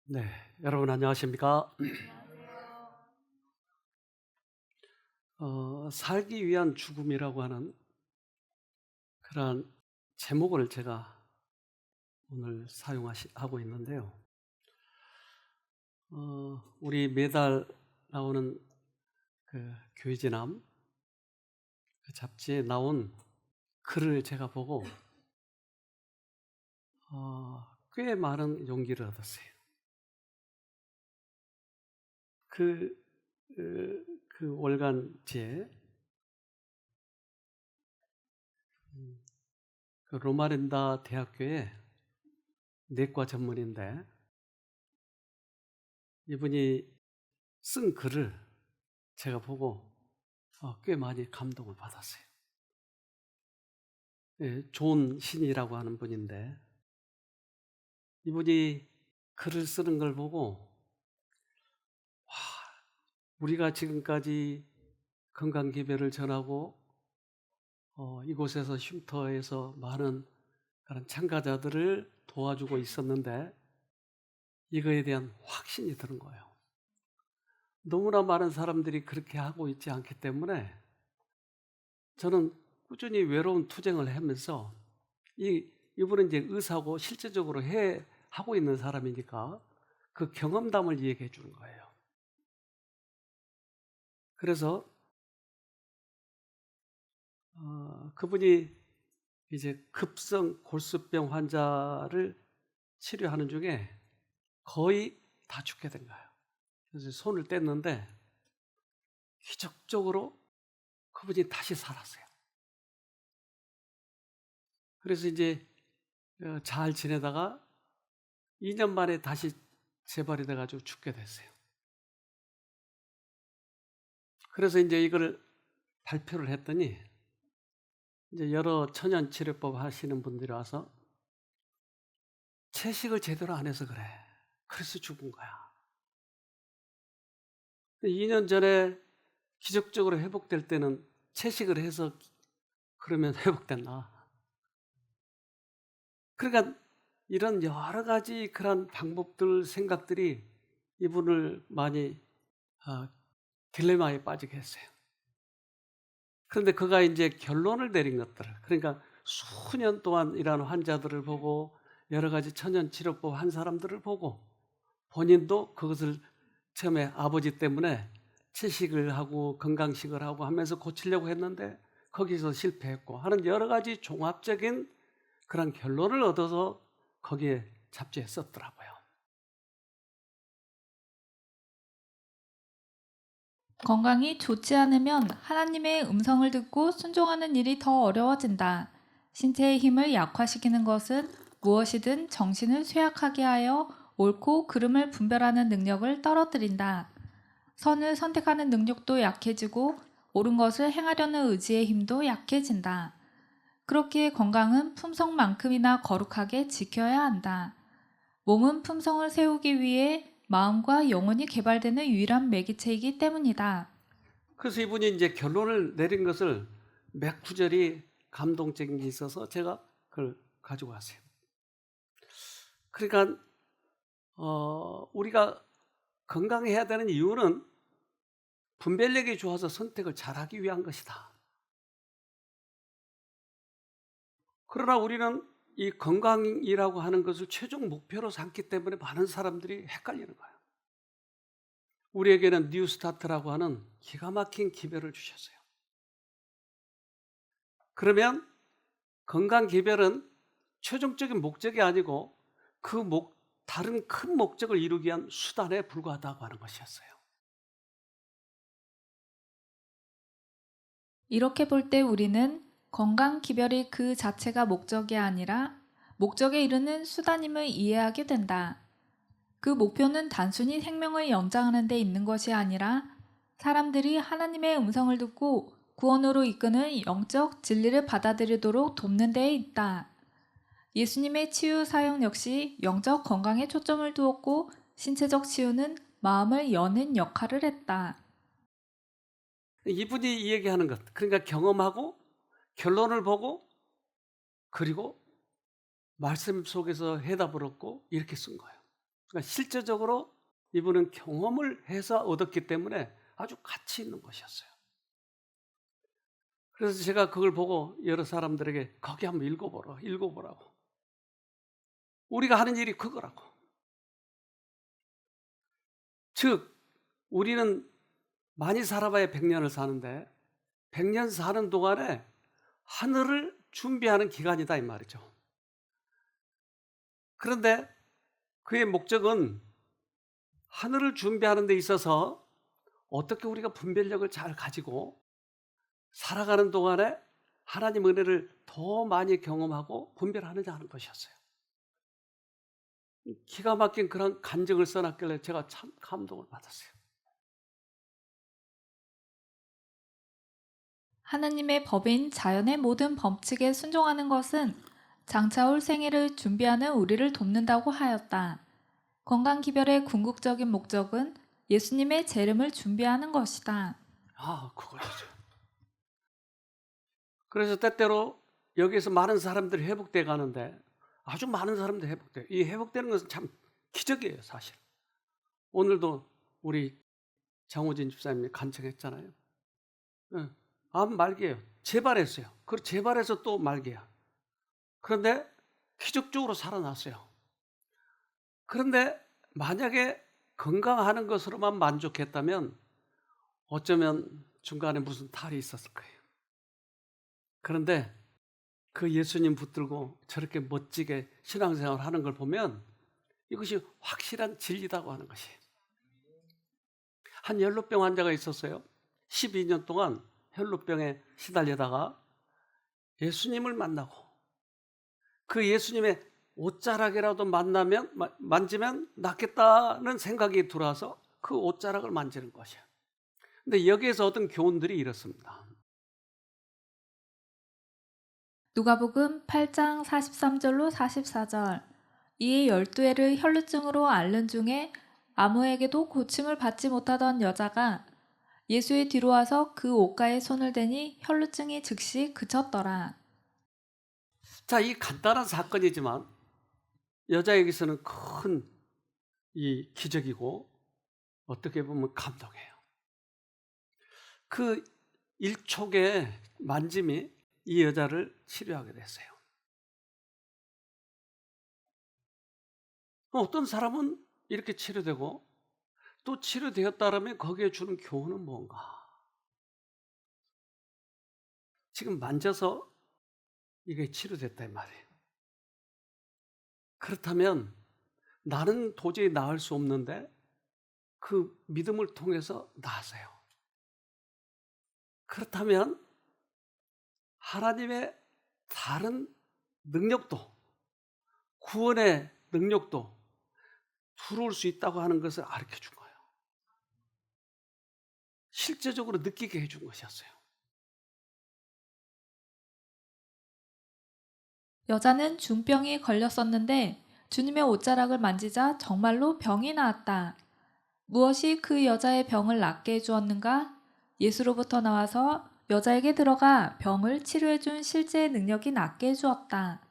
네, 여러분 안녕하십니까? 살기 위한 죽음이라고 하는 그러한 제목을 제가 오늘 하고 있는데요. 우리 매달 나오는 그 교회지남 그 잡지에 나온 글을 제가 보고 꽤 많은 용기를 얻었어요. 그, 그 월간지에 그 로마린다 대학교의 내과 전문인데 이분이 쓴 글을 제가 보고 꽤 많이 감동을 받았어요. 존 신이라고 하는 분인데 이분이 글을 쓰는 걸 보고 와, 우리가 지금까지 건강기별을 전하고 이곳에서 쉼터에서 많은 그런 참가자들을 도와주고 있었는데 이거에 대한 확신이 드는 거예요. 너무나 많은 사람들이 그렇게 하고 있지 않기 때문에 저는 꾸준히 외로운 투쟁을 하면서 이분은 이제 의사고 실제적으로 하고 있는 사람이니까 그 경험담을 얘기해 주는 거예요. 그래서 그분이 이제 급성 골수병 환자를 치료하는 중에 거의 다 죽게 된 거예요. 그래서 손을 뗐는데 기적적으로 그분이 다시 살았어요. 그래서 이제 잘 지내다가 2년 만에 다시 재발이 돼가지고 죽게 됐어요. 그래서 이제 이걸 발표를 했더니 이제 여러 천연 치료법 하시는 분들이 와서 채식을 제대로 안 해서 그래. 그래서 죽은 거야. 2년 전에 기적적으로 회복될 때는 채식을 해서 그러면 회복됐나? 그러니까 이런 여러 가지 그런 방법들, 생각들이 이분을 많이 어, 딜레마에 빠지게 했어요. 그런데 그가 이제 결론을 내린 것들, 그러니까 수년 동안 이런 환자들을 보고 여러 가지 천연 치료법 한 사람들을 보고 본인도 그것을 처음에 아버지 때문에 채식을 하고 건강식을 하고 하면서 고치려고 했는데 거기서 실패했고 하는 여러 가지 종합적인 그런 결론을 얻어서 거기에 잡지에 썼더라고요. 건강이 좋지 않으면 하나님의 음성을 듣고 순종하는 일이 더 어려워진다. 신체의 힘을 약화시키는 것은 무엇이든 정신을 쇠약하게 하여 옳고 그름을 분별하는 능력을 떨어뜨린다. 선을 선택하는 능력도 약해지고 옳은 것을 행하려는 의지의 힘도 약해진다. 그렇기에 건강은 품성만큼이나 거룩하게 지켜야 한다. 몸은 품성을 세우기 위해 마음과 영혼이 개발되는 유일한 매개체이기 때문이다. 그래서 이분이 이제 결론을 내린 것을 몇 구절이 감동적인 게 있어서 제가 그걸 가지고 왔어요. 그러니까 우리가 건강해야 되는 이유는 분별력이 좋아서 선택을 잘하기 위한 것이다. 그러나 우리는 이 건강이라고 하는 것을 최종 목표로 삼기 때문에 많은 사람들이 헷갈리는 거예요. 우리에게는 뉴스타트라고 하는 기가 막힌 기별을 주셨어요. 그러면 건강 기별은 최종적인 목적이 아니고 다른 큰 목적을 이루기 위한 수단에 불과하다고 하는 것이었어요. 이렇게 볼 때 우리는 건강 기별이 그 자체가 목적이 아니라 목적에 이르는 수단임을 이해하게 된다. 그 목표는 단순히 생명을 연장하는 데 있는 것이 아니라 사람들이 하나님의 음성을 듣고 구원으로 이끄는 영적 진리를 받아들이도록 돕는 데에 있다. 예수님의 치유 사역 역시 영적 건강에 초점을 두었고 신체적 치유는 마음을 여는 역할을 했다. 이분이 이 얘기하는 것, 그러니까 경험하고 결론을 보고 그리고 말씀 속에서 해답을 얻고 이렇게 쓴 거예요. 그러니까 실제적으로 이분은 경험을 해서 얻었기 때문에 아주 가치 있는 것이었어요. 그래서 제가 그걸 보고 여러 사람들에게 거기 한번 읽어보라고. 우리가 하는 일이 그거라고. 즉 우리는 많이 살아봐야 100년을 사는데 100년 사는 동안에 하늘을 준비하는 기간이다 이 말이죠. 그런데 그의 목적은 하늘을 준비하는 데 있어서 어떻게 우리가 분별력을 잘 가지고 살아가는 동안에 하나님 은혜를 더 많이 경험하고 분별하느냐 하는 것이었어요. 기가 막힌 그런 간증을 써놨길래 제가 참 감동을 받았어요. 하나님의 법인 자연의 모든 법칙에 순종하는 것은 장차 올 생애를 준비하는 우리를 돕는다고 하였다. 건강 기별의 궁극적인 목적은 예수님의 재림을 준비하는 것이다. 그거죠. 그래서 때때로 여기에서 많은 사람들이 회복돼 가는데 아주 많은 사람들이 회복돼요. 이 회복되는 것은 참 기적이에요, 사실. 오늘도 우리 장호진 집사님이 간증했잖아요. 암 말기예요. 재발했어요. 그리고 재발해서 또 말기야. 그런데 기적적으로 살아났어요. 그런데 만약에 건강하는 것으로만 만족했다면 어쩌면 중간에 무슨 탈이 있었을 거예요. 그런데 그 예수님 붙들고 저렇게 멋지게 신앙생활을 하는 걸 보면 이것이 확실한 진리라고 하는 것이에요. 한 혈루병 환자가 있었어요. 12년 동안 혈루병에 시달리다가 예수님을 만나고 그 예수님의 옷자락이라도 만지면 낫겠다는 생각이 들어와서 그 옷자락을 만지는 것이에요. 근데 여기에서 얻은 교훈들이 이렇습니다. 누가복음 8장 43절로 44절. 이에 12해를 혈루증으로 앓는 중에 아무에게도 고침을 받지 못하던 여자가 예수의 뒤로 와서 그 옷가에 손을 대니 혈루증이 즉시 그쳤더라. 자, 이 간단한 사건이지만 여자에게서는 큰 이 기적이고 어떻게 보면 감동이에요. 그 일촉의 만짐이 이 여자를 치료하게 됐어요. 어떤 사람은 이렇게 치료되고 또 치료되었다면 거기에 주는 교훈은 뭔가? 지금 만져서 이게 치료됐다 이 말이에요. 그렇다면 나는 도저히 나을 수 없는데 그 믿음을 통해서 나았어요. 그렇다면 하나님의 다른 능력도, 구원의 능력도 들어올 수 있다고 하는 것을 가르쳐 준 거예요. 실제적으로 느끼게 해준 것이었어요. 여자는 중병이 걸렸었는데 주님의 옷자락을 만지자 정말로 병이 나았다. 무엇이 그 여자의 병을 낫게 해주었는가? 예수로부터 나와서 여자에게 들어가 병을 치료해준 실제의 능력이 낫게 해주었다.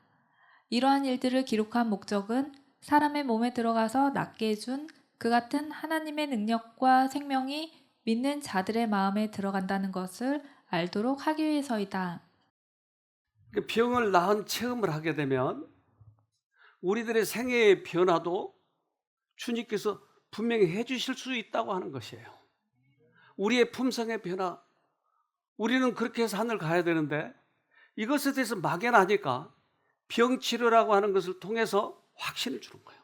이러한 일들을 기록한 목적은 사람의 몸에 들어가서 낫게 해준 그 같은 하나님의 능력과 생명이 믿는 자들의 마음에 들어간다는 것을 알도록 하기 위해서이다. 병을 나은 체험을 하게 되면 우리들의 생애의 변화도 주님께서 분명히 해주실 수 있다고 하는 것이에요. 우리의 품성의 변화, 우리는 그렇게 해서 하늘 가야 되는데 이것에 대해서 막연하니까 병치료라고 하는 것을 통해서 확신을 주는 거예요.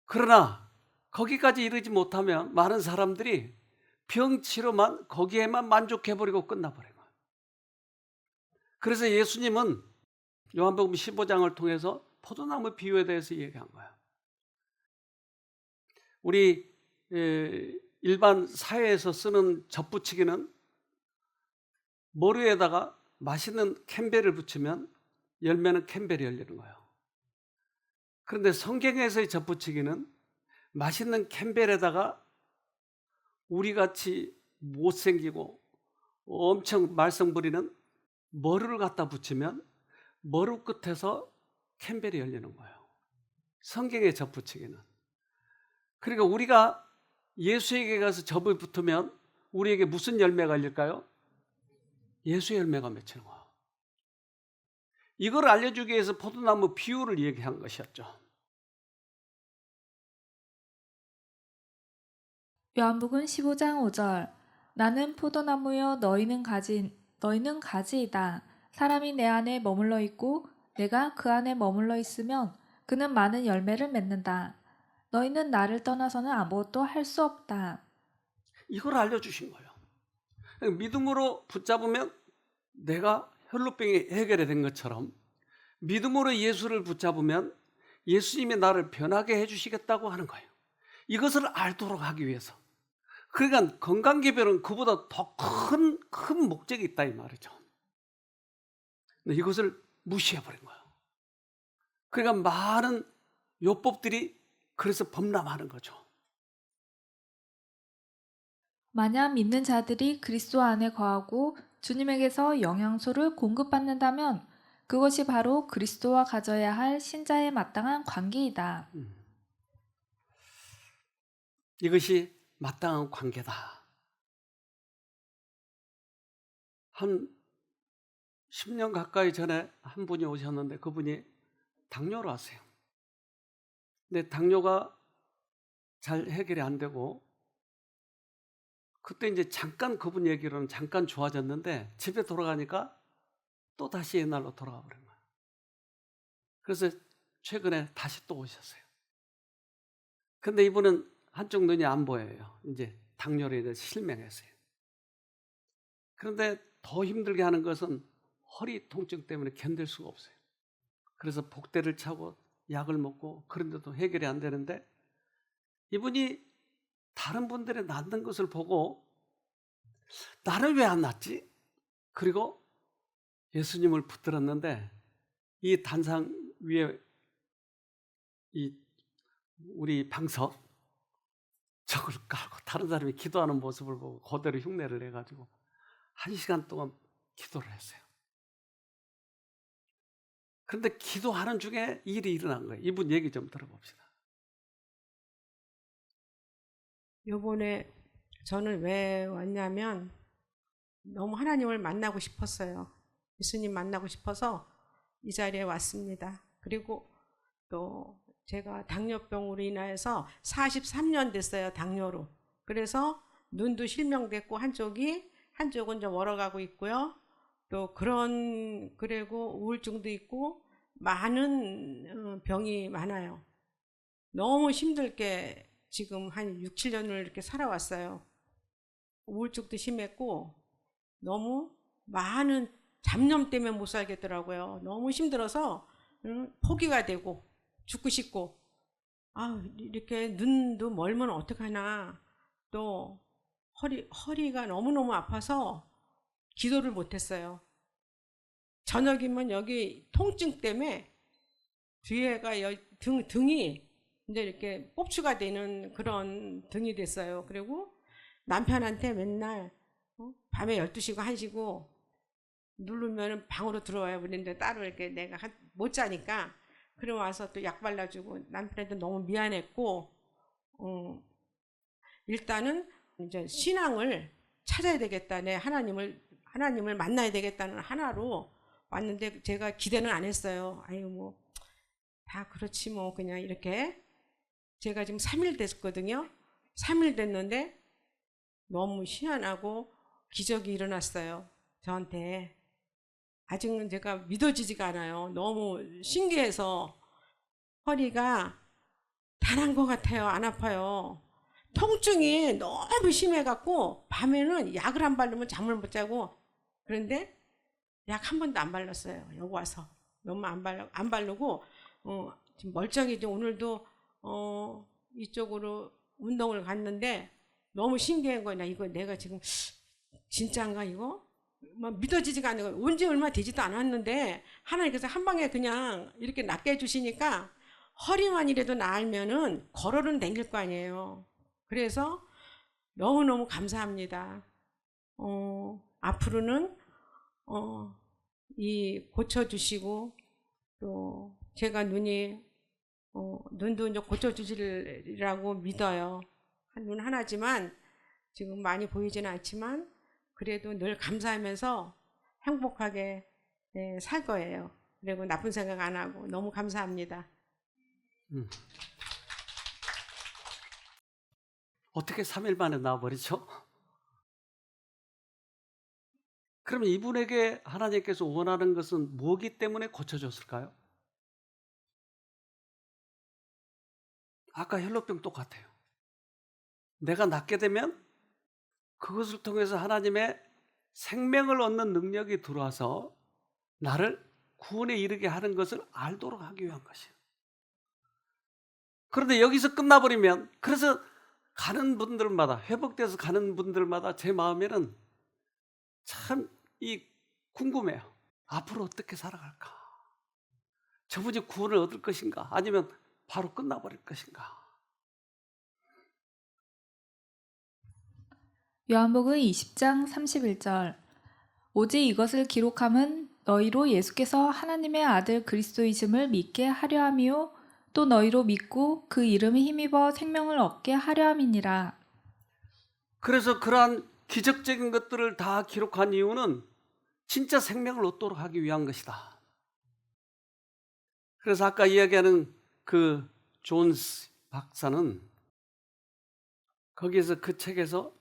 그러나 거기까지 이르지 못하면 많은 사람들이 병치료만 거기에만 만족해버리고 끝나버려요. 그래서 예수님은 요한복음 15장을 통해서 포도나무 비유에 대해서 얘기한 거예요. 우리 일반 사회에서 쓰는 젖붙이기는 머루에다가 맛있는 캔벨을 붙이면 열매는 캔벨이 열리는 거예요. 그런데 성경에서의 젖붙이기는 맛있는 캔벨에다가 우리같이 못생기고 엄청 말썽 부리는 머루를 갖다 붙이면 머루 끝에서 캔벨이 열리는 거예요. 성경에 접붙이기는. 그러니까 우리가 예수에게 가서 접을 붙으면 우리에게 무슨 열매가 열릴까요? 예수의 열매가 맺히는 거예요. 이걸 알려주기 위해서 포도나무 비유를 얘기한 것이었죠. 요한복음 15장 5절. 나는 포도나무여 너희는 가지이다. 사람이 내 안에 머물러 있고 내가 그 안에 머물러 있으면 그는 많은 열매를 맺는다. 너희는 나를 떠나서는 아무것도 할 수 없다. 이걸 알려주신 거예요. 믿음으로 붙잡으면 내가 혈루병이 해결이 된 것처럼 믿음으로 예수를 붙잡으면 예수님이 나를 변하게 해주시겠다고 하는 거예요. 이것을 알도록 하기 위해서. 그러니까 건강개별은 그보다 더 큰 목적이 있다 이 말이죠. 근데 이것을 무시해버린 거예요. 그러니까 많은 요법들이 그래서 범람하는 거죠. 만약 믿는 자들이 그리스도 안에 거하고 주님에게서 영양소를 공급받는다면 그것이 바로 그리스도와 가져야 할 신자의 마땅한 관계이다. 이것이 마땅한 관계다. 한 10년 가까이 전에 한 분이 오셨는데 그분이 당뇨로 왔어요. 근데 당뇨가 잘 해결이 안 되고 그때 이제 잠깐 그분 얘기로는 잠깐 좋아졌는데 집에 돌아가니까 또 다시 옛날로 돌아가 버린 거예요. 그래서 최근에 다시 또 오셨어요. 근데 이분은 한쪽 눈이 안 보여요. 이제 당뇨로 인해 실명했어요. 그런데 더 힘들게 하는 것은 허리 통증 때문에 견딜 수가 없어요. 그래서 복대를 차고 약을 먹고 그런데도 해결이 안 되는데 이분이 다른 분들의 낫는 것을 보고 나는 왜 안 낫지? 그리고 예수님을 붙들었는데 이 단상 위에 이 우리 방석 저걸 깔고 다른 사람이 기도하는 모습을 보고 그대로 흉내를 내가지고 1시간 동안 기도를 했어요. 그런데 기도하는 중에 일이 일어난 거예요. 이분 얘기 좀 들어봅시다. 요번에 저는 왜 왔냐면 너무 하나님을 만나고 싶었어요. 예수님 만나고 싶어서 이 자리에 왔습니다. 그리고 또 제가 당뇨병으로 인하여서 43년 됐어요. 당뇨로. 그래서 눈도 실명됐고 한쪽은 좀 멀어가고 있고요. 또 그리고 우울증도 있고 많은 병이 많아요. 너무 힘들게 지금 한 6, 7년을 이렇게 살아왔어요. 우울증도 심했고 너무 많은 잡념 때문에 못 살겠더라고요. 너무 힘들어서 포기가 되고 죽고 싶고 이렇게 눈도 멀면 어떡하나 또 허리가 너무너무 아파서 기도를 못했어요. 저녁이면 여기 통증 때문에 뒤에가 등이 이제 이렇게 뽑추가 되는 그런 등이 됐어요. 그리고 남편한테 맨날 밤에 12시고 1시고 누르면 방으로 들어와요. 그런데 따로 이렇게 내가 못 자니까 그러고 와서 또 약 발라주고 남편한테 너무 미안했고 일단은 이제 신앙을 찾아야 되겠다. 내 하나님을 만나야 되겠다는 하나로 왔는데 제가 기대는 안 했어요. 아유 뭐 다 그렇지 뭐 그냥 이렇게 제가 지금 3일 됐거든요. 3일 됐는데 너무 희한하고 기적이 일어났어요. 저한테. 아직은 제가 믿어지지가 않아요. 너무 신기해서 허리가 단한 것 같아요. 안 아파요. 통증이 너무 심해갖고 밤에는 약을 안 바르면 잠을 못 자고 그런데 약 한 번도 안 발랐어요. 여기 와서 너무 안 바르고 지금 멀쩡히 오늘도 이쪽으로 운동을 갔는데 너무 신기한 거야. 이거 내가 지금 진짜인가 이거? 막 믿어지지가 않는 거예요. 온지 얼마 되지도 않았는데 하나님께서 한 방에 그냥 이렇게 낫게 해주시니까 허리만이라도 나으면은 걸어는 다닐 거 아니에요. 그래서 너무너무 감사합니다. 앞으로는 이 고쳐주시고 또 제가 눈이 눈도 이제 고쳐주시리라고 믿어요. 눈 하나지만 지금 많이 보이지는 않지만 그래도 늘 감사하면서 행복하게 살 거예요. 그리고 나쁜 생각 안 하고 너무 감사합니다. 어떻게 3일 만에 나와버리죠? 그러면 이분에게 하나님께서 원하는 것은 뭐기 때문에 고쳐줬을까요? 아까 혈루병 똑같아요. 내가 낫게 되면 그것을 통해서 하나님의 생명을 얻는 능력이 들어와서 나를 구원에 이르게 하는 것을 알도록 하기 위한 것이에요. 그런데 여기서 끝나버리면, 그래서 가는 분들마다, 회복돼서 가는 분들마다 제 마음에는 참 궁금해요. 앞으로 어떻게 살아갈까? 저분이 구원을 얻을 것인가? 아니면 바로 끝나버릴 것인가? 요한복음 20장 31절. 오직 이것을 기록함은 너희로 예수께서 하나님의 아들 그리스도이심을 믿게 하려 함이요 또 너희로 믿고 그 이름에 힘입어 생명을 얻게 하려 함이니라. 그래서 그러한 기적적인 것들을 다 기록한 이유는 진짜 생명을 얻도록 하기 위한 것이다. 그래서 아까 이야기하는 그 존스 박사는 거기에서 그 책에서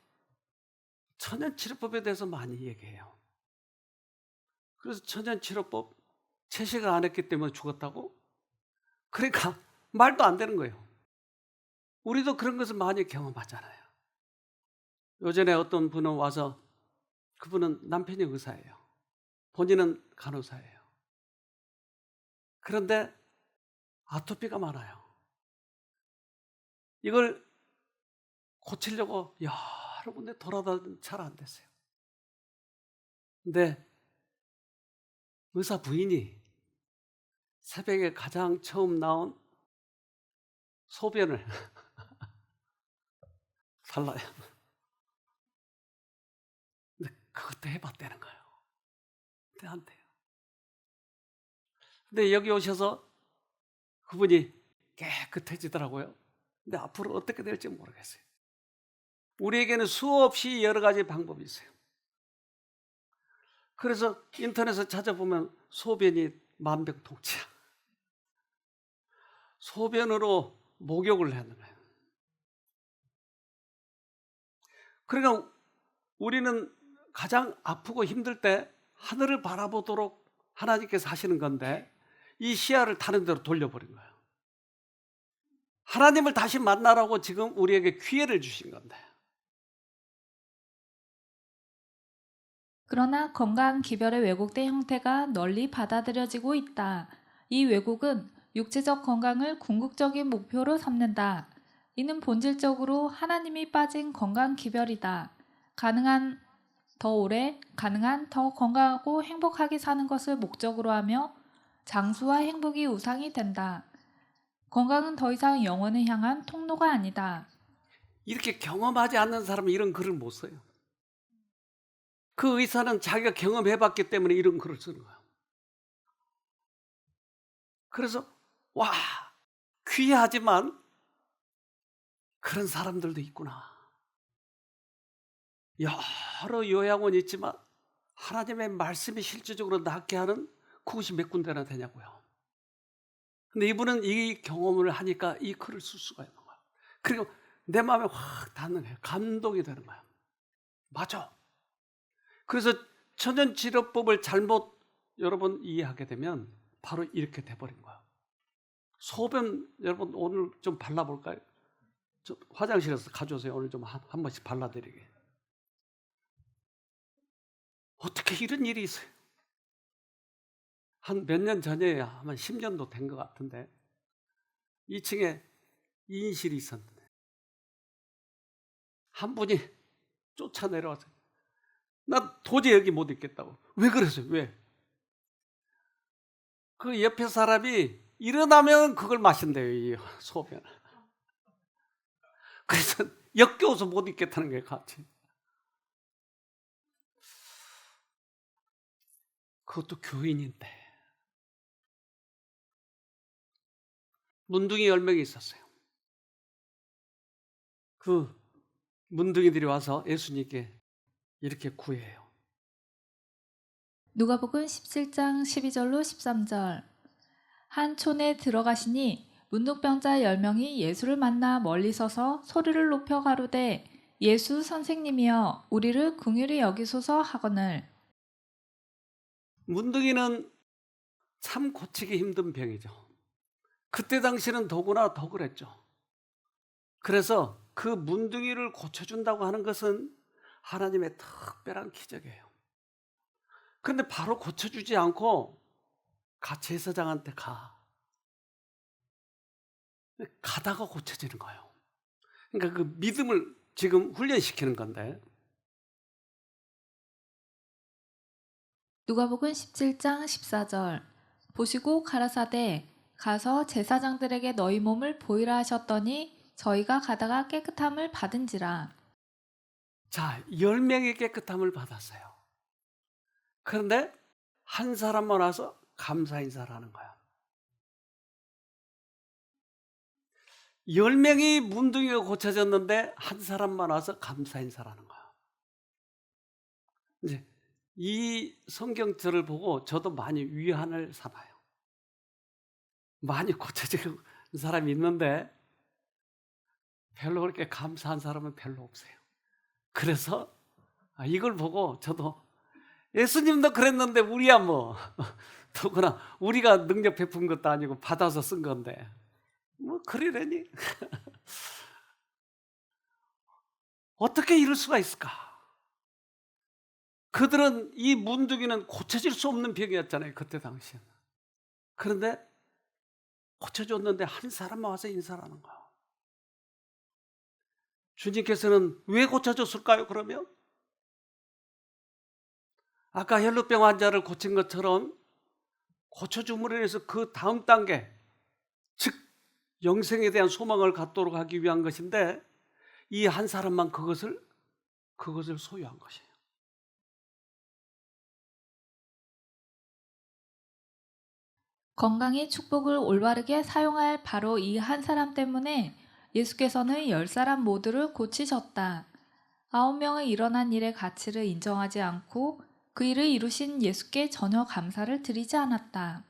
천연치료법에 대해서 많이 얘기해요. 그래서 천연치료법 채식을 안 했기 때문에 죽었다고? 그러니까 말도 안 되는 거예요. 우리도 그런 것을 많이 경험하잖아요. 요전에 어떤 분은 와서, 그분은 남편이 의사예요. 본인은 간호사예요. 그런데 아토피가 많아요. 이걸 고치려고 여러 군데 돌아다니는데 잘 안 됐어요. 근데 의사 부인이 새벽에 가장 처음 나온 소변을 살라요. 근데 그것도 해봤다는 거예요. 근데 안 돼요. 근데 여기 오셔서 그분이 깨끗해지더라고요. 근데 앞으로 어떻게 될지 모르겠어요. 우리에게는 수없이 여러 가지 방법이 있어요. 그래서 인터넷에 찾아보면 소변이 만병통치야. 소변으로 목욕을 하는 거예요. 그러니까 우리는 가장 아프고 힘들 때 하늘을 바라보도록 하나님께서 하시는 건데 이 시야를 다른 데로 돌려버린 거예요. 하나님을 다시 만나라고 지금 우리에게 기회를 주신 건데. 그러나 건강 기별의 왜곡된 형태가 널리 받아들여지고 있다. 이 왜곡은 육체적 건강을 궁극적인 목표로 삼는다. 이는 본질적으로 하나님이 빠진 건강 기별이다. 가능한 더 오래, 가능한 더 건강하고 행복하게 사는 것을 목적으로 하며 장수와 행복이 우상이 된다. 건강은 더 이상 영혼을 향한 통로가 아니다. 이렇게 경험하지 않는 사람은 이런 글을 못 써요. 그 의사는 자기가 경험해봤기 때문에 이런 글을 쓰는 거예요. 그래서 와, 귀하지만 그런 사람들도 있구나. 여러 요양원이 있지만 하나님의 말씀이 실질적으로 낫게 하는 그곳이 몇 군데나 되냐고요. 근데 이분은 이 경험을 하니까 이 글을 쓸 수가 있는 거예요. 그리고 내 마음에 확 닿는 거예요. 감동이 되는 거예요. 맞아. 그래서 천연치료법을 잘못 여러분 이해하게 되면 바로 이렇게 돼버린 거예요. 소변 여러분 오늘 좀 발라볼까요? 화장실에서 가져오세요. 오늘 좀 한 번씩 발라드리게. 어떻게 이런 일이 있어요? 한 몇 년 전에 한 10년도 된 것 같은데 2층에 2인실이 있었는데 한 분이 쫓아 내려와서 나 도저히 여기 못 있겠다고. 왜 그랬어요? 왜? 그 옆에 사람이 일어나면 그걸 마신대요, 이 소변을. 그래서 역겨워서 못 있겠다는 게 같이. 그것도 교인인데. 문둥이 10명이 있었어요. 그 문둥이들이 와서 예수님께 이렇게 구해요. 누가복음 17장 12절로 13절. 한 촌에 들어가시니 문둥병자 10명이 예수를 만나 멀리 서서 소리를 높여 가로되 예수 선생님이여 우리를 긍휼히 여기소서 하거늘. 문둥이는 참 고치기 힘든 병이죠. 그때 당시는 더구나 더 그랬죠. 그래서 그 문둥이를 고쳐준다고 하는 것은 하나님의 특별한 기적이에요. 그런데 바로 고쳐주지 않고 제사장한테 가다가 고쳐지는 거예요. 그러니까 그 믿음을 지금 훈련시키는 건데, 누가복음 17장 14절. 보시고 가라사대 가서 제사장들에게 너희 몸을 보이라 하셨더니 저희가 가다가 깨끗함을 받은지라. 자, 10명이 깨끗함을 받았어요. 그런데 한 사람만 와서 감사 인사를 하는 거야. 10명이 문둥이가 고쳐졌는데 한 사람만 와서 감사 인사를 하는 거야. 이제 이 성경절을 보고 저도 많이 위안을 삼아요. 많이 고쳐진 사람이 있는데 별로 그렇게 감사한 사람은 별로 없어요. 그래서 이걸 보고 저도 예수님도 그랬는데 우리야 뭐 더구나 우리가 능력 베푼 것도 아니고 받아서 쓴 건데 뭐 그러려니 어떻게 이럴 수가 있을까? 그들은 이 문둥이는 고쳐질 수 없는 병이었잖아요, 그때 당시에는. 그런데 고쳐줬는데 한 사람만 와서 인사를 하는 거야. 주님께서는 왜 고쳐줬을까요, 그러면? 아까 혈루병 환자를 고친 것처럼 고쳐줌으로 인해서 그 다음 단계, 즉 영생에 대한 소망을 갖도록 하기 위한 것인데 이 한 사람만 그것을 소유한 것이에요. 건강의 축복을 올바르게 사용할 바로 이 한 사람 때문에 예수께서는 10사람 모두를 고치셨다. 9명의 일어난 일의 가치를 인정하지 않고 그 일을 이루신 예수께 전혀 감사를 드리지 않았다.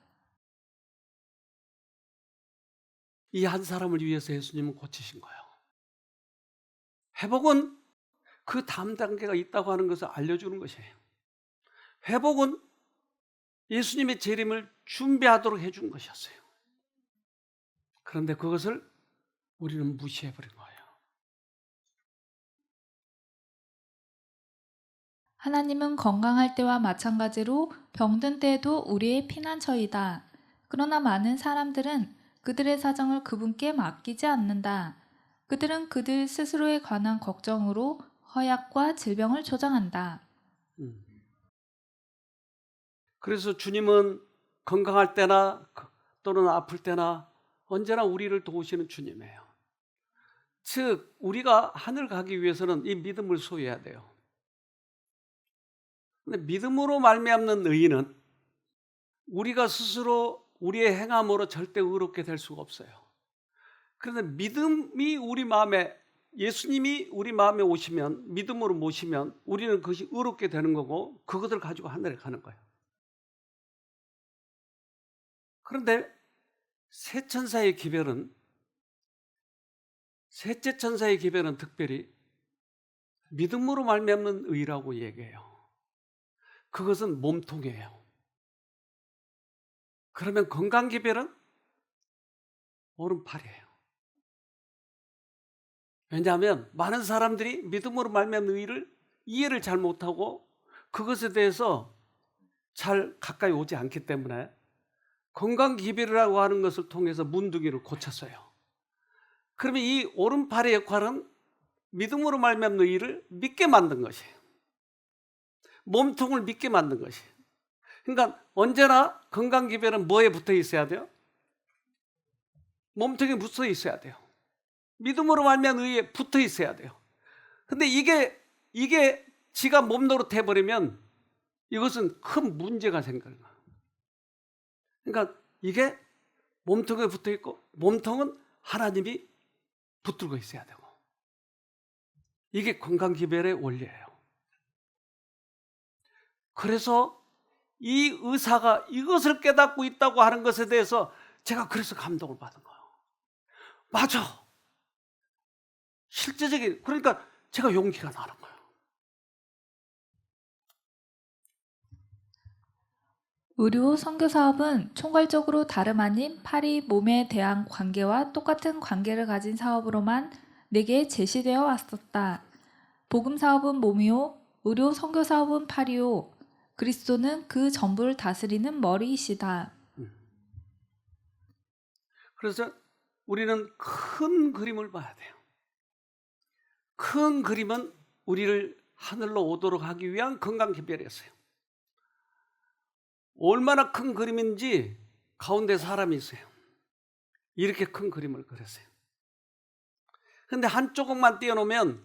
이 한 사람을 위해서 예수님은 고치신 거예요. 회복은 그 다음 단계가 있다고 하는 것을 알려주는 것이에요. 회복은 예수님의 재림을 준비하도록 해준 것이었어요. 그런데 그것을 우리는 무시해버린 거예요. 하나님은 건강할 때와 마찬가지로 병든 때에도 우리의 피난처이다. 그러나 많은 사람들은 그들의 사정을 그분께 맡기지 않는다. 그들은 그들 스스로에 관한 걱정으로 허약과 질병을 조장한다. 그래서 주님은 건강할 때나 또는 아플 때나 언제나 우리를 도우시는 주님이에요. 즉 우리가 하늘 가기 위해서는 이 믿음을 소유해야 돼요. 근데 믿음으로 말미암는 의인은 우리가 스스로 우리의 행함으로 절대 의롭게 될 수가 없어요. 그런데 믿음이 우리 마음에, 예수님이 우리 마음에 오시면, 믿음으로 모시면 우리는 그것이 의롭게 되는 거고 그것을 가지고 하늘에 가는 거예요. 그런데 셋째 천사의 기별은 특별히 믿음으로 말미암는 의라고 얘기해요. 그것은 몸통이에요. 그러면 건강 기별은 오른팔이에요. 왜냐하면 많은 사람들이 믿음으로 말미암는 의를 이해를 잘 못하고 그것에 대해서 잘 가까이 오지 않기 때문에 건강 기별이라고 하는 것을 통해서 문둥이를 고쳤어요. 그러면 이 오른팔의 역할은 믿음으로 말미암는 의를 믿게 만든 것이에요. 몸통을 믿게 만든 것이에요. 그러니까 언제나 건강 기별은 뭐에 붙어 있어야 돼요? 몸통에 붙어 있어야 돼요. 믿음으로 말미암는 의에 붙어 있어야 돼요. 근데 이게 지가 몸 노릇 해버리면 이것은 큰 문제가 생겨요. 그러니까 이게 몸통에 붙어 있고 몸통은 하나님이 붙들고 있어야 되고, 이게 건강기별의 원리예요. 그래서 이 의사가 이것을 깨닫고 있다고 하는 것에 대해서 제가 그래서 감동을 받은 거예요. 맞아. 실제적인, 그러니까 제가 용기가 나는 거예요. 의료 선교 사업은 총괄적으로 다름 아닌 파리 몸에 대한 관계와 똑같은 관계를 가진 사업으로만 내게 제시되어 왔었다. 복음 사업은 몸이요, 의료 선교 사업은 팔이요, 그리스도는 그 전부를 다스리는 머리이시다. 그래서 우리는 큰 그림을 봐야 돼요. 큰 그림은 우리를 하늘로 오도록 하기 위한 건강기별이었어요. 얼마나 큰 그림인지 가운데 사람이 있어요. 이렇게 큰 그림을 그렸어요. 근데 한 조각만 떼어놓으면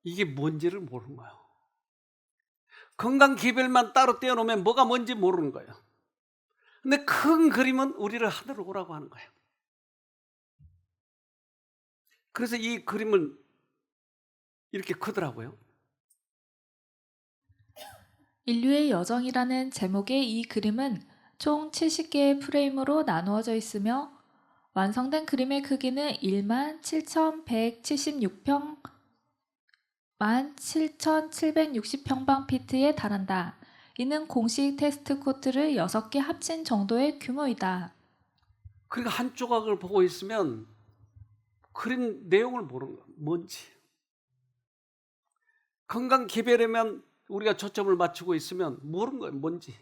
이게 뭔지를 모르는 거예요. 건강기별만 따로 떼어놓으면 뭐가 뭔지 모르는 거예요. 근데 큰 그림은 우리를 하늘로 오라고 하는 거예요. 그래서 이 그림을 이렇게 크더라고요. 인류의 여정이라는 제목의 이 그림은 총 70개의 프레임으로 나누어져 있으며 완성된 그림의 크기는 17,760평방피트에 달한다. 이는 공식 테스트 코트를 6개 합친 정도의 규모이다. 그러니까 한 조각을 보고 있으면 그림 내용을 모르는 거예요. 뭔지. 건강기별에만 우리가 초점을 맞추고 있으면 모르는 거예요. 뭔지.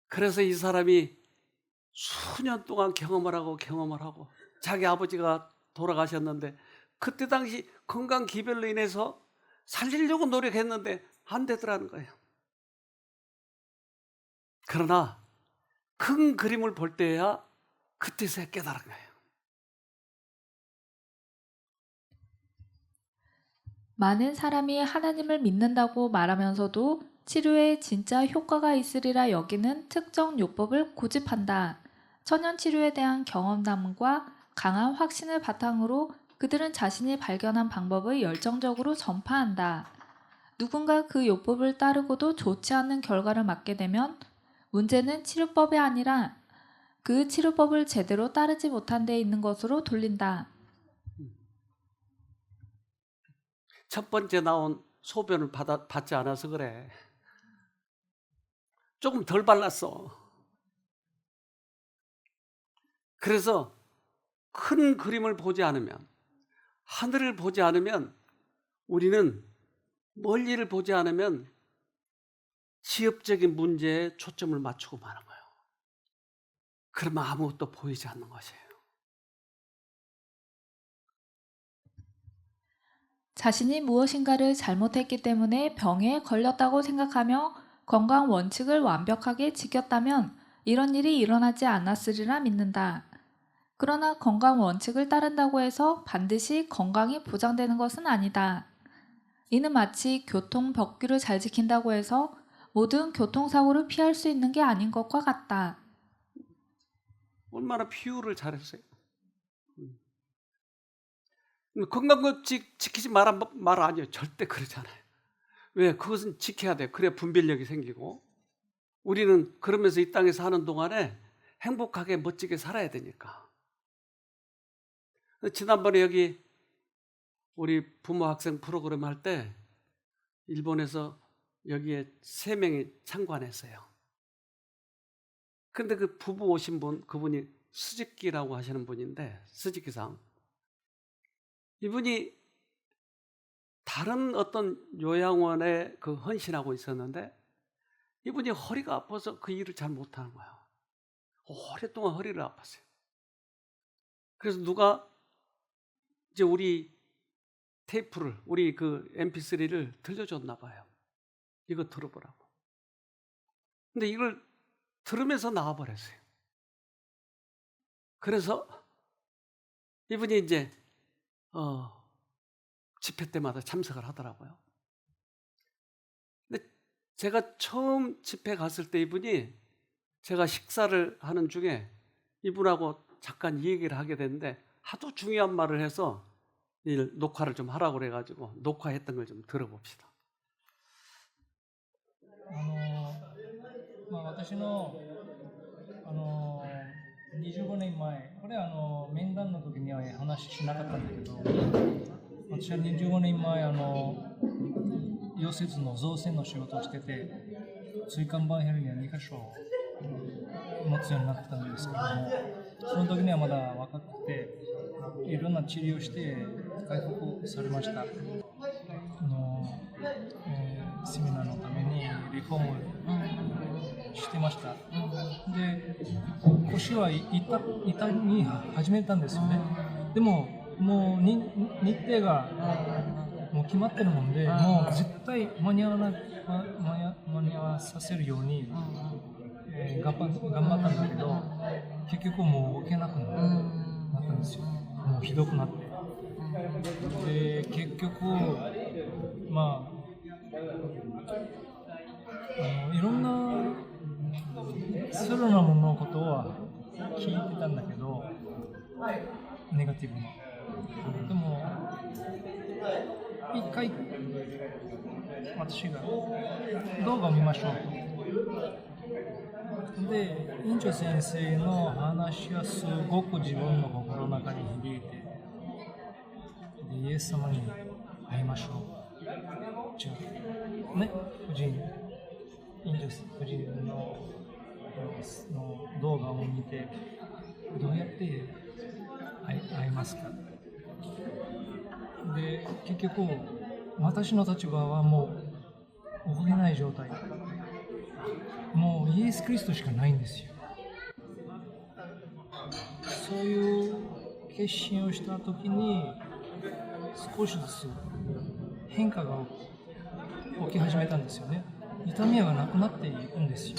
그래서 이 사람이 수년 동안 경험을 하고 자기 아버지가 돌아가셨는데 그때 당시 건강기별로 인해서 살리려고 노력했는데 안 되더라는 거예요. 그러나 큰 그림을 볼 때야 그때서야 깨달은 거예요. 많은 사람이 하나님을 믿는다고 말하면서도 치료에 진짜 효과가 있으리라 여기는 특정 요법을 고집한다. 천연치료에 대한 경험담과 강한 확신을 바탕으로 그들은 자신이 발견한 방법을 열정적으로 전파한다. 누군가 그 요법을 따르고도 좋지 않는 결과를 맞게 되면 문제는 치료법이 아니라 그 치료법을 제대로 따르지 못한 데 있는 것으로 돌린다. 첫 번째 나온 소변을 받지 않아서 그래. 조금 덜 발랐어. 그래서 큰 그림을 보지 않으면, 하늘을 보지 않으면, 우리는 멀리를 보지 않으면 지엽적인 문제에 초점을 맞추고 마는 거예요. 그러면 아무것도 보이지 않는 것이에요. 자신이 무엇인가를 잘못했기 때문에 병에 걸렸다고 생각하며 건강 원칙을 완벽하게 지켰다면 이런 일이 일어나지 않았으리라 믿는다. 그러나 건강 원칙을 따른다고 해서 반드시 건강이 보장되는 것은 아니다. 이는 마치 교통 법규를 잘 지킨다고 해서 모든 교통사고를 피할 수 있는 게 아닌 것과 같다. 얼마나 비유를 잘했어요. 건강검진 지키지 말 아니에요. 절대 그러잖아요. 왜? 그것은 지켜야 돼. 그래야 분별력이 생기고 우리는 그러면서 이 땅에 사는 동안에 행복하게 멋지게 살아야 되니까. 지난번에 여기 우리 부모 학생 프로그램 할 때 일본에서 여기에 3명이 참관했어요. 근데 그 부부 오신 분, 그분이 스즈키라고 하시는 분인데, 스즈키상. 이분이 다른 어떤 요양원에 그 헌신하고 있었는데 이분이 허리가 아파서 그 일을 잘 못하는 거예요. 오랫동안 허리를 아팠어요. 그래서 누가 이제 우리 테이프를, 우리 그 MP3를 들려줬나 봐요. 이거 들어보라고. 근데 이걸 들으면서 나와버렸어요. 그래서 이분이 이제 집회 때마다 참석을 하더라고요. 근데 제가 처음 집회 갔을 때 이분이 제가 식사를 하는 중에 이분하고 잠깐 이 얘기를 하게 됐는데 하도 중요한 말을 해서 녹화를 좀 하라고 그래가지고 녹화했던 걸 좀 들어봅시다. 私の、25年前、これは面談の時には話しなかったんだけど、私は25年前、溶接の造船の仕事をしてて、椎間板ヘルニア2箇所持つようになったんですけども、その時にはまだ若くて、いろんな治療をして回復されました。セミナーのためにリフォームしてました。で、腰は痛み始めたんですよね。でも、もう日程がもう決まってるもんで、もう絶対間に合わさせるように、頑張ったんだけど、結局もう動けなくなったんですよ。もうひどくなって。で、結局、いろんなスルなもののことは聞いてたんだけど、ネガティブな。でも、一回、私が動画を見ましょうと。で、院長先生の話はすごく自分の心の中に響いて、でイエス様に会いましょう。じゃあ、ね、夫人の動画を見て、どうやって会いますか。で、結局、私の立場はもう動けない状態。もうイエス・キリストしかないんですよ。そういう決心をしたときに、少しずつ変化が起き始めたんですよね。痛みがなくなっていくんですよ。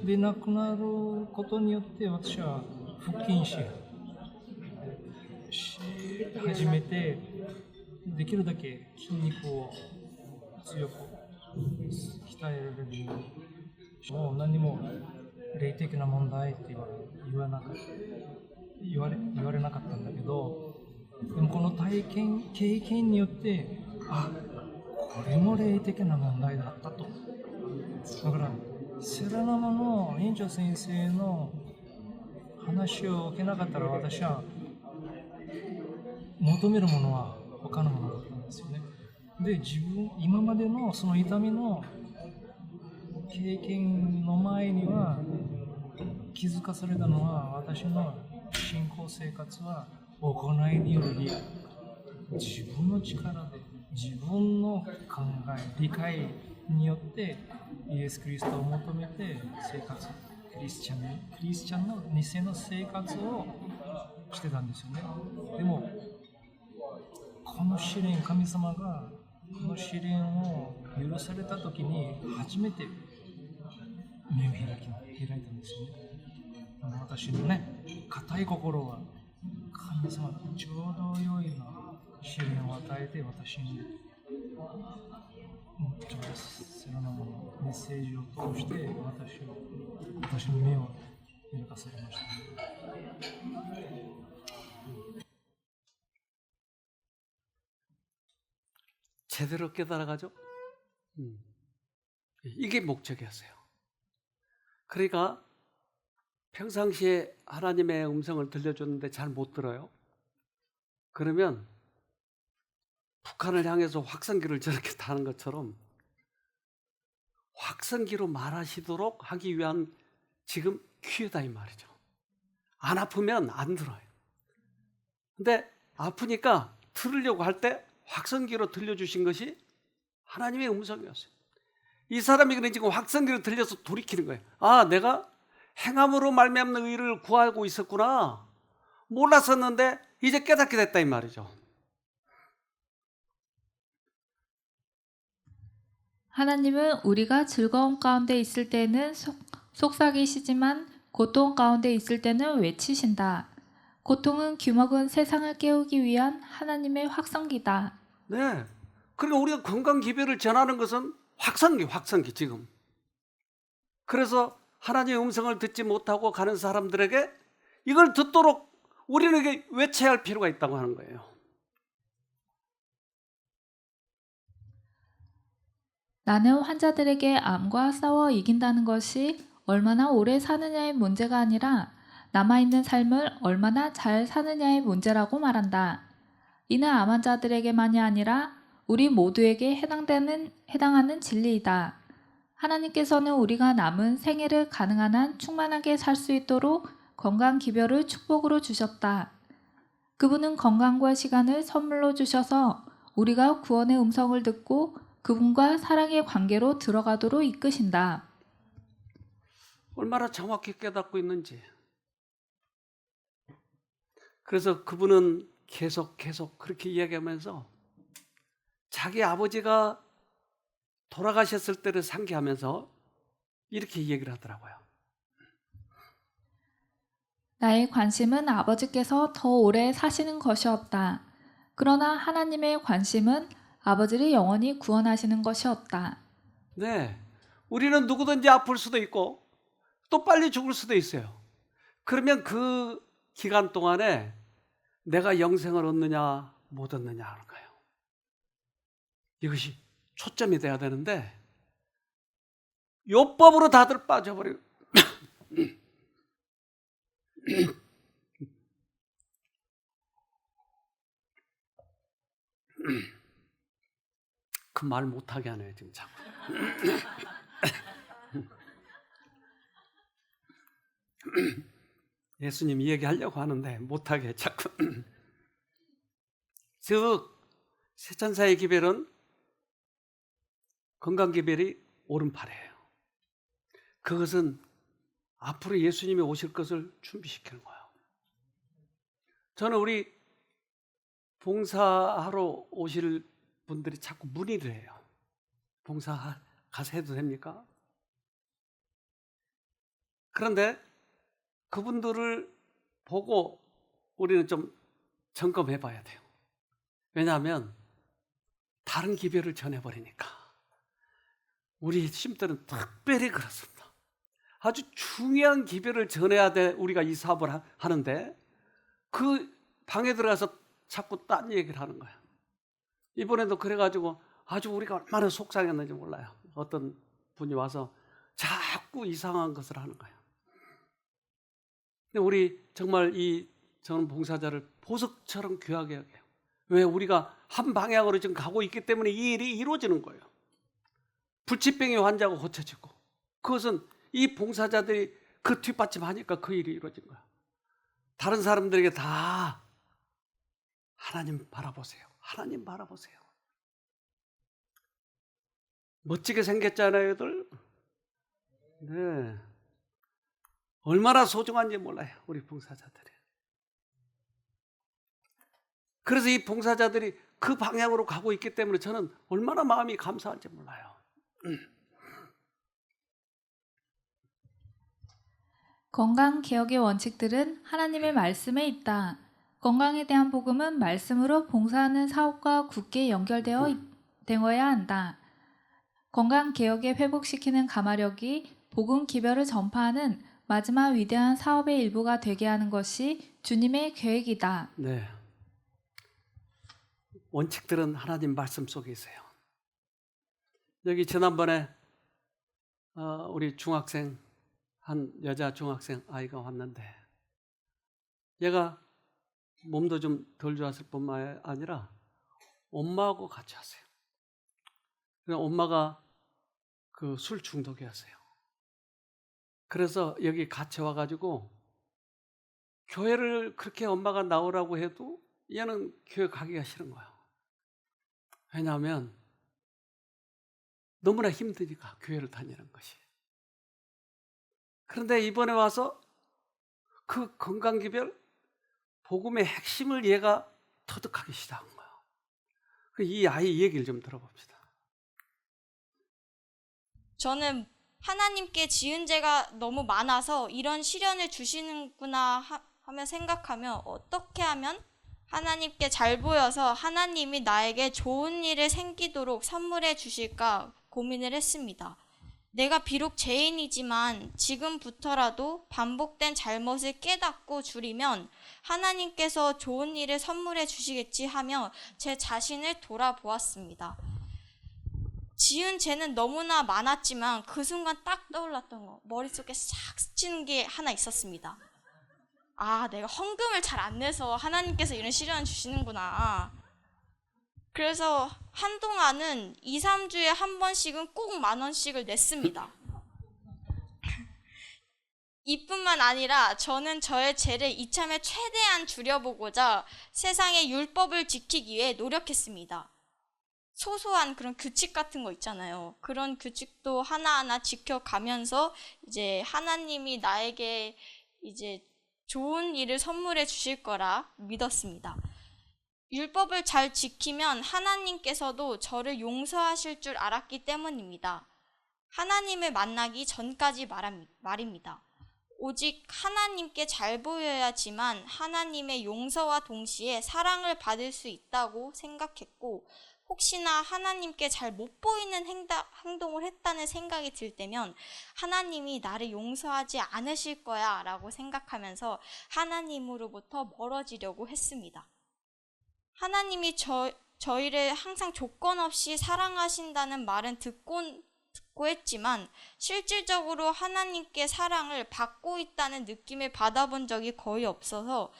で、なくなることによって私は腹筋し始めて、できるだけ筋肉を強く鍛えられるように、もう何も霊的な問題って言われなかったんだけど、でもこの経験によって、これも霊的な問題だったと。だからセラナマの院長先生の話を受けなかったら、私は求めるものは他のものだったんですよね。で、今までのその痛みの経験の前には気づかされたのは、私の信仰生活は行いにより、自分の力で、自分の考え、理解によってイエス・キリストを求めて生活、クリスチャンの偽の生活をしてたんですよね。でも、この試練、神様がこの試練を許されたときに初めて目を開いたんですよね。私のね、固い心は神様がちょうど良い試練を与えて、私にちょうどセラナマのメッセージを通して私の目を開かされました。제대로 깨달아가죠. 이게 목적이었어요. 그러니까 평상시에 하나님의 음성을 들려줬는데 잘 못 들어요. 그러면 북한을 향해서 확성기를 저렇게 타는 것처럼 확성기로 말하시도록 하기 위한 지금 기회다 이 말이죠. 안 아프면 안 들어요. 근데 아프니까 들으려고 할 때 확성기로 들려주신 것이 하나님의 음성이었어요. 이 사람이 그냥 지금 확성기로 들려서 돌이키는 거예요. 내가 행함으로 말미암는 의를 구하고 있었구나. 몰랐었는데 이제 깨닫게 됐다 이 말이죠. 하나님은 우리가 즐거움 가운데 있을 때는 속삭이시지만 고통 가운데 있을 때는 외치신다. 고통은 귀먹은 세상을 깨우기 위한 하나님의 확성기다. 네. 그러니까 우리가 건강 기별을 전하는 것은 확성기 지금. 그래서 하나님의 음성을 듣지 못하고 가는 사람들에게 이걸 듣도록 우리는 외쳐야 할 필요가 있다고 하는 거예요. 나는 환자들에게 암과 싸워 이긴다는 것이 얼마나 오래 사느냐의 문제가 아니라 남아있는 삶을 얼마나 잘 사느냐의 문제라고 말한다. 이는 암 환자들에게만이 아니라 우리 모두에게 해당하는 진리이다. 하나님께서는 우리가 남은 생애를 가능한 한 충만하게 살 수 있도록 건강 기별을 축복으로 주셨다. 그분은 건강과 시간을 선물로 주셔서 우리가 구원의 음성을 듣고 그분과 사랑의 관계로 들어가도록 이끄신다. 얼마나 정확히 깨닫고 있는지. 그래서 그분은 계속 그렇게 이야기하면서 자기 아버지가 돌아가셨을 때를 상기하면서 이렇게 얘기를 하더라고요. 나의 관심은 아버지께서 더 오래 사시는 것이었다. 그러나 하나님의 관심은 아버지를 영원히 구원하시는 것이었다. 네, 우리는 누구든지 아플 수도 있고 또 빨리 죽을 수도 있어요. 그러면 그 기간 동안에 내가 영생을 얻느냐 못 얻느냐 하는 거예요. 이것이 초점이 돼야 되는데 욥법으로 다들 빠져버리고 그 말 못하게 하네요 지금 자꾸. 예수님 이 얘기하려고 하는데 못하게 자꾸. 즉 세천사의 기별은 건강기별이 오른팔이에요. 그것은 앞으로 예수님이 오실 것을 준비시키는 거예요. 저는 우리 봉사하러 오실 분들이 자꾸 문의를 해요. 봉사 가서 해도 됩니까? 그런데 그분들을 보고 우리는 좀 점검해 봐야 돼요. 왜냐하면 다른 기별을 전해버리니까. 우리 신들은 특별히 그렇습니다. 아주 중요한 기별을 전해야 돼 우리가 이 사업을 하는데 그 방에 들어가서 자꾸 딴 얘기를 하는 거예요. 이번에도 그래가지고 아주 우리가 얼마나 속상했는지 몰라요. 어떤 분이 와서 자꾸 이상한 것을 하는 거예요. 근데 우리 정말 저는 봉사자를 보석처럼 귀하게 여겨요. 왜? 우리가 한 방향으로 지금 가고 있기 때문에 이 일이 이루어지는 거예요. 불치병의 환자가 고쳐지고 그것은 이 봉사자들이 그 뒷받침하니까 그 일이 이루어진 거야. 다른 사람들에게 다 하나님 바라보세요. 하나님 바라보세요. 멋지게 생겼잖아요, 애들. 네. 얼마나 소중한지 몰라요, 우리 봉사자들이. 그래서 이 봉사자들이 그 방향으로 가고 있기 때문에 저는 얼마나 마음이 감사한지 몰라요. 건강개혁의 원칙들은 하나님의 말씀에 있다. 건강에 대한 복음은 말씀으로 봉사하는 사업과 굳게 연결되어야 한다. 건강개혁에 회복시키는 가마력이 복음 기별을 전파하는 마지막 위대한 사업의 일부가 되게 하는 것이 주님의 계획이다. 네. 원칙들은 하나님 말씀 속에 있어요. 여기 지난번에 우리 중학생 한 여자 중학생 아이가 왔는데 얘가 몸도 좀 덜 좋았을 뿐만 아니라 엄마하고 같이 왔어요. 엄마가 그 술 중독이었어요. 그래서 여기 같이 와가지고 교회를 그렇게 엄마가 나오라고 해도 얘는 교회 가기가 싫은 거야. 왜냐하면 너무나 힘드니까 교회를 다니는 것이. 그런데 이번에 와서 그 건강기별 복음의 핵심을 얘가 터득하기 시작한 거예요. 이 아이 얘기를 좀 들어봅시다. 저는 하나님께 지은 죄가 너무 많아서 이런 시련을 주시는구나 하며 생각하며 어떻게 하면 하나님께 잘 보여서 하나님이 나에게 좋은 일을 생기도록 선물해 주실까 고민을 했습니다. 내가 비록 죄인이지만 지금부터라도 반복된 잘못을 깨닫고 줄이면 하나님께서 좋은 일을 선물해 주시겠지 하며 제 자신을 돌아보았습니다. 지은 죄는 너무나 많았지만 그 순간 딱 떠올랐던 거, 머릿속에 싹 스치는 게 하나 있었습니다. 아, 내가 헌금을 잘 안 내서 하나님께서 이런 시련을 주시는구나. 그래서 한동안은 2, 3주에 한 번씩은 꼭 10,000원씩을 냈습니다. 이뿐만 아니라 저는 저의 죄를 이참에 최대한 줄여보고자 세상의 율법을 지키기 위해 노력했습니다. 소소한 그런 규칙 같은 거 있잖아요. 그런 규칙도 하나하나 지켜가면서 이제 하나님이 나에게 이제 좋은 일을 선물해 주실 거라 믿었습니다. 율법을 잘 지키면 하나님께서도 저를 용서하실 줄 알았기 때문입니다. 하나님을 만나기 전까지 말입니다. 오직 하나님께 잘 보여야지만 하나님의 용서와 동시에 사랑을 받을 수 있다고 생각했고, 혹시나 하나님께 잘 못 보이는 행동을 했다는 생각이 들 때면 하나님이 나를 용서하지 않으실 거야 라고 생각하면서 하나님으로부터 멀어지려고 했습니다. 하나님이 저희를 항상 조건 없이 사랑하신다는 말은 듣고 했지만 실질적으로 하나님께 사랑을 받고 있다는 느낌을 받아본 적이 거의 없어서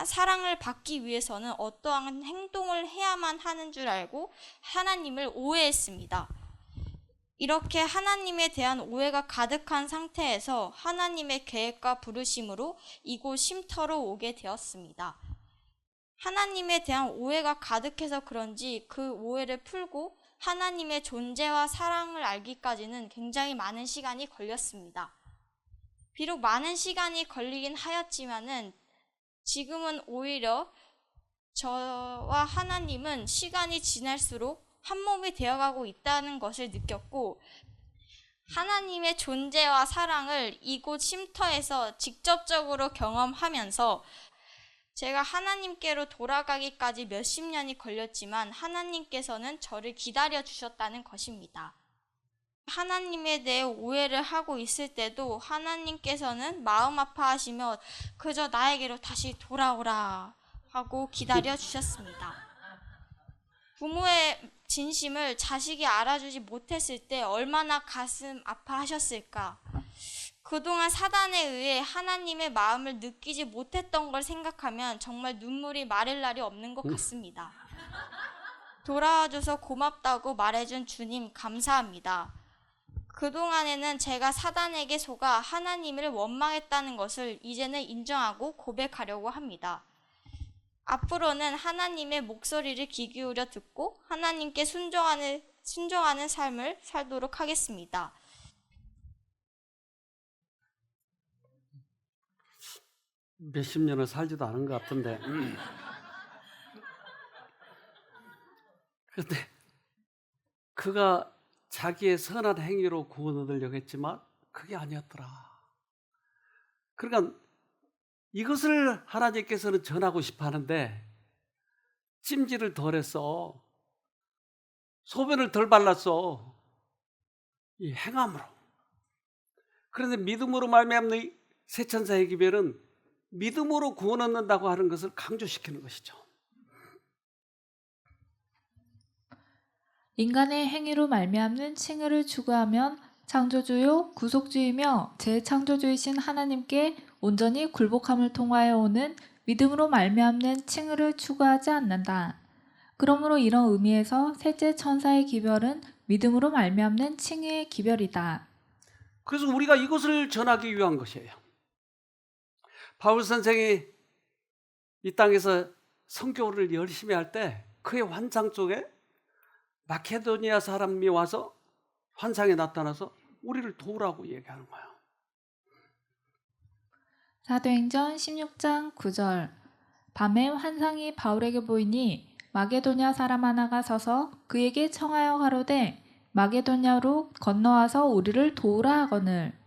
사랑을 받기 위해서는 어떠한 행동을 해야만 하는 줄 알고 하나님을 오해했습니다. 이렇게 하나님에 대한 오해가 가득한 상태에서 하나님의 계획과 부르심으로 이곳 쉼터로 오게 되었습니다. 하나님에 대한 오해가 가득해서 그런지 그 오해를 풀고 하나님의 존재와 사랑을 알기까지는 굉장히 많은 시간이 걸렸습니다. 비록 많은 시간이 걸리긴 하였지만은 지금은 오히려 저와 하나님은 시간이 지날수록 한 몸이 되어가고 있다는 것을 느꼈고, 하나님의 존재와 사랑을 이곳 쉼터에서 직접적으로 경험하면서 제가 하나님께로 돌아가기까지 몇십 년이 걸렸지만 하나님께서는 저를 기다려 주셨다는 것입니다. 하나님에 대해 오해를 하고 있을 때도 하나님께서는 마음 아파하시며 그저 나에게로 다시 돌아오라 하고 기다려 주셨습니다. 부모의 진심을 자식이 알아주지 못했을 때 얼마나 가슴 아파하셨을까. 그동안 사단에 의해 하나님의 마음을 느끼지 못했던 걸 생각하면 정말 눈물이 마를 날이 없는 것 같습니다. 돌아와줘서 고맙다고 말해준 주님 감사합니다. 그동안에는 제가 사단에게 속아 하나님을 원망했다는 것을 이제는 인정하고 고백하려고 합니다. 앞으로는 하나님의 목소리를 귀 기울여 듣고 하나님께 순종하는 삶을 살도록 하겠습니다. 몇십 년을 살지도 않은 것 같은데. 그런데 그가 자기의 선한 행위로 구원 얻으려고 했지만 그게 아니었더라. 그러니까 이것을 하나님께서는 전하고 싶어 하는데 찜질을 덜 했어. 소변을 덜 발랐어. 이 행함으로. 그런데 믿음으로 말미암는 이 새 천사의 기별은 믿음으로 구원 얻는다고 하는 것을 강조시키는 것이죠. 인간의 행위로 말미암는 칭의를 추구하면 창조주요 구속주이며 재창조주이신 하나님께 온전히 굴복함을 통하여 오는 믿음으로 말미암는 칭의를 추구하지 않는다. 그러므로 이런 의미에서 셋째 천사의 기별은 믿음으로 말미암는 칭의의 기별이다. 그래서 우리가 이것을 전하기 위한 것이에요. 바울 선생이 이 땅에서 선교를 열심히 할 때 그의 환상 속에 마케도니아 사람이 와서 환상에 나타나서 우리를 도우라고 얘기하는 거예요. 사도행전 16장 9절. 밤에 환상이 바울에게 보이니 마게도냐 사람 하나가 서서 그에게 청하여 가로되 마게도냐로 건너와서 우리를 도우라 하거늘.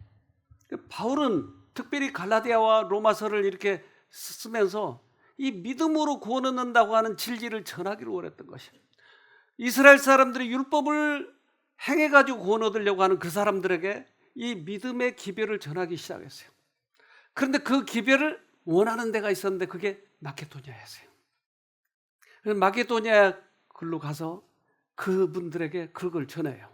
바울은 특별히 갈라디아와 로마서를 이렇게 쓰면서 이 믿음으로 구원 얻는다고 하는 진리를 전하기를 원했던 것이에요. 이스라엘 사람들이 율법을 행해가지고 구원 얻으려고 하는 그 사람들에게 이 믿음의 기별을 전하기 시작했어요. 그런데 그 기별을 원하는 데가 있었는데 그게 마케도니아였어요. 그래서 마케도니아 글로 가서 그분들에게 그걸 전해요.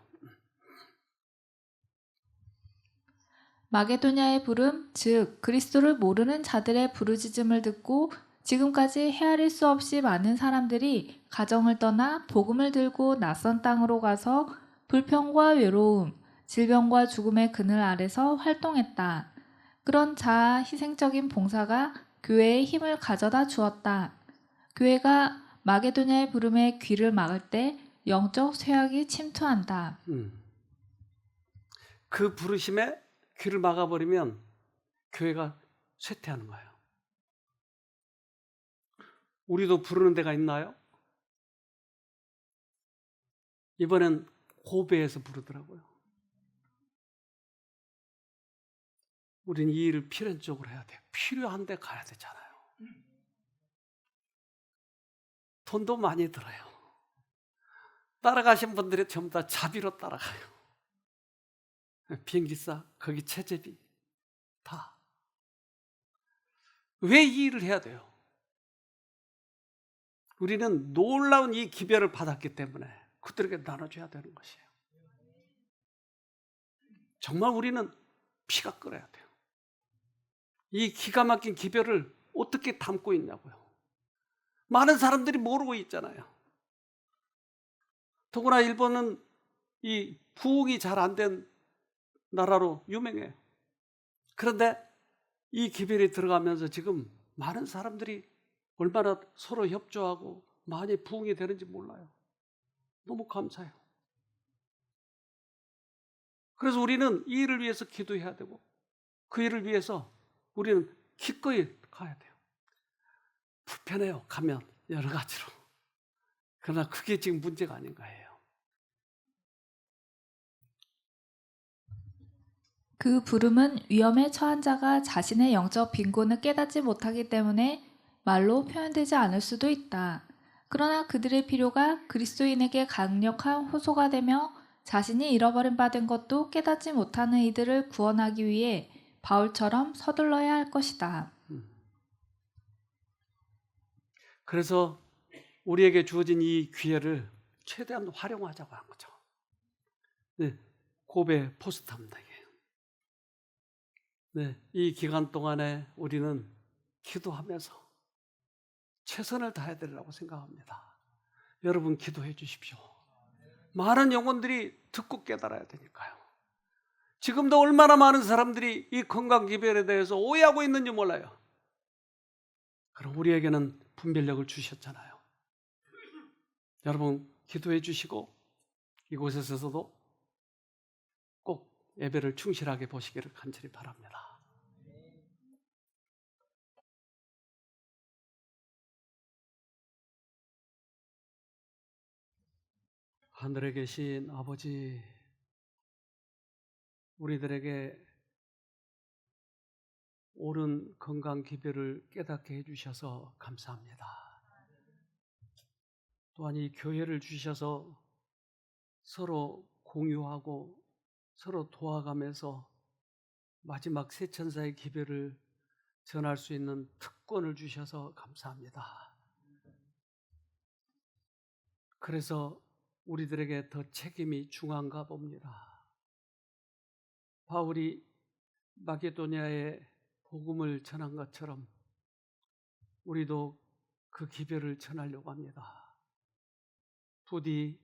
마게도냐의 부름, 즉 그리스도를 모르는 자들의 부르짖음을 듣고 지금까지 헤아릴 수 없이 많은 사람들이 가정을 떠나 복음을 들고 낯선 땅으로 가서 불평과 외로움, 질병과 죽음의 그늘 아래서 활동했다. 그런 자아 희생적인 봉사가 교회에 힘을 가져다 주었다. 교회가 마게도냐의 부름에 귀를 막을 때 영적 쇠약이 침투한다. 그 부르심에 귀를 막아버리면 교회가 쇠퇴하는 거예요. 우리도 부르는 데가 있나요? 이번엔 고베에서 부르더라고요. 우린 이 일을 필연적으로 해야 돼요. 필요한 데 가야 되잖아요. 돈도 많이 들어요. 따라가신 분들이 전부 다 자비로 따라가요. 비행기사, 거기 체제비 다. 왜 이 일을 해야 돼요? 우리는 놀라운 이 기별을 받았기 때문에 그들에게 나눠줘야 되는 것이에요. 정말 우리는 피가 끓어야 돼요. 이 기가 막힌 기별을 어떻게 담고 있냐고요. 많은 사람들이 모르고 있잖아요. 더구나 일본은 이 부흥이 잘 안 된 나라로 유명해요. 그런데 이 기별이 들어가면서 지금 많은 사람들이 얼마나 서로 협조하고 많이 부흥이 되는지 몰라요. 너무 감사해요. 그래서 우리는 이 일을 위해서 기도해야 되고 그 일을 위해서 우리는 기꺼이 가야 돼요. 불편해요. 가면 여러 가지로. 그러나 그게 지금 문제가 아닌가 해요. 그 부름은 위험에 처한 자가 자신의 영적 빈곤을 깨닫지 못하기 때문에 말로 표현되지 않을 수도 있다. 그러나 그들의 필요가 그리스도인에게 강력한 호소가 되며 자신이 잃어버린 바 된 것도 깨닫지 못하는 이들을 구원하기 위해 바울처럼 서둘러야 할 것이다. 그래서 우리에게 주어진 이 기회를 최대한 활용하자고 한 거죠. 네, 고베 포스트합니다. 네, 이 기간 동안에 우리는 기도하면서 최선을 다해야 되리라고 생각합니다. 여러분 기도해 주십시오. 많은 영혼들이 듣고 깨달아야 되니까요. 지금도 얼마나 많은 사람들이 이 건강기별에 대해서 오해하고 있는지 몰라요. 그럼 우리에게는 분별력을 주셨잖아요. 여러분 기도해 주시고 이곳에서도 꼭 예배를 충실하게 보시기를 간절히 바랍니다. 하늘에 계신 아버지, 우리들에게 옳은 건강 기별을 깨닫게 해주셔서 감사합니다. 또한 이 교회를 주셔서 서로 공유하고 서로 도와가면서 마지막 새 천사의 기별을 전할 수 있는 특권을 주셔서 감사합니다. 그래서 우리들에게 더 책임이 중한가 봅니다. 바울이 마게도니아에 복음을 전한 것처럼 우리도 그 기별을 전하려고 합니다. 부디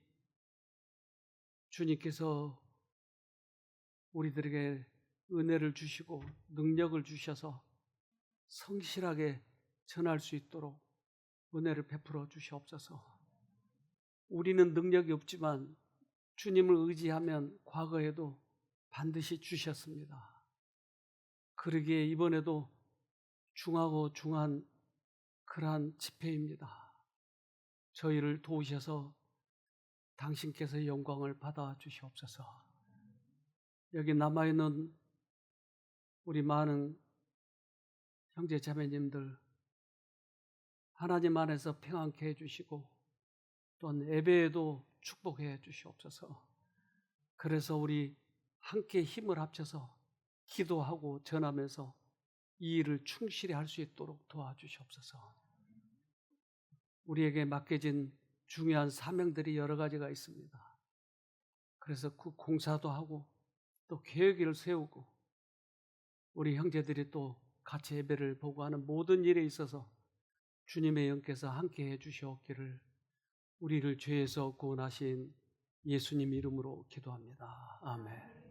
주님께서 우리들에게 은혜를 주시고 능력을 주셔서 성실하게 전할 수 있도록 은혜를 베풀어 주시옵소서. 우리는 능력이 없지만 주님을 의지하면 과거에도 반드시 주셨습니다. 그러기에 이번에도 중하고 중한 그러한 집회입니다. 저희를 도우셔서 당신께서 영광을 받아 주시옵소서. 여기 남아있는 우리 많은 형제 자매님들 하나님 안에서 평안케 해주시고 또한 예배에도 축복해 주시옵소서. 그래서 우리 함께 힘을 합쳐서 기도하고 전하면서 이 일을 충실히 할 수 있도록 도와주시옵소서. 우리에게 맡겨진 중요한 사명들이 여러 가지가 있습니다. 그래서 그 공사도 하고 또 계획을 세우고 우리 형제들이 또 같이 예배를 보고 하는 모든 일에 있어서 주님의 영께서 함께 해주시옵기를 우리를 죄에서 구원하신 예수님 이름으로 기도합니다. 아멘.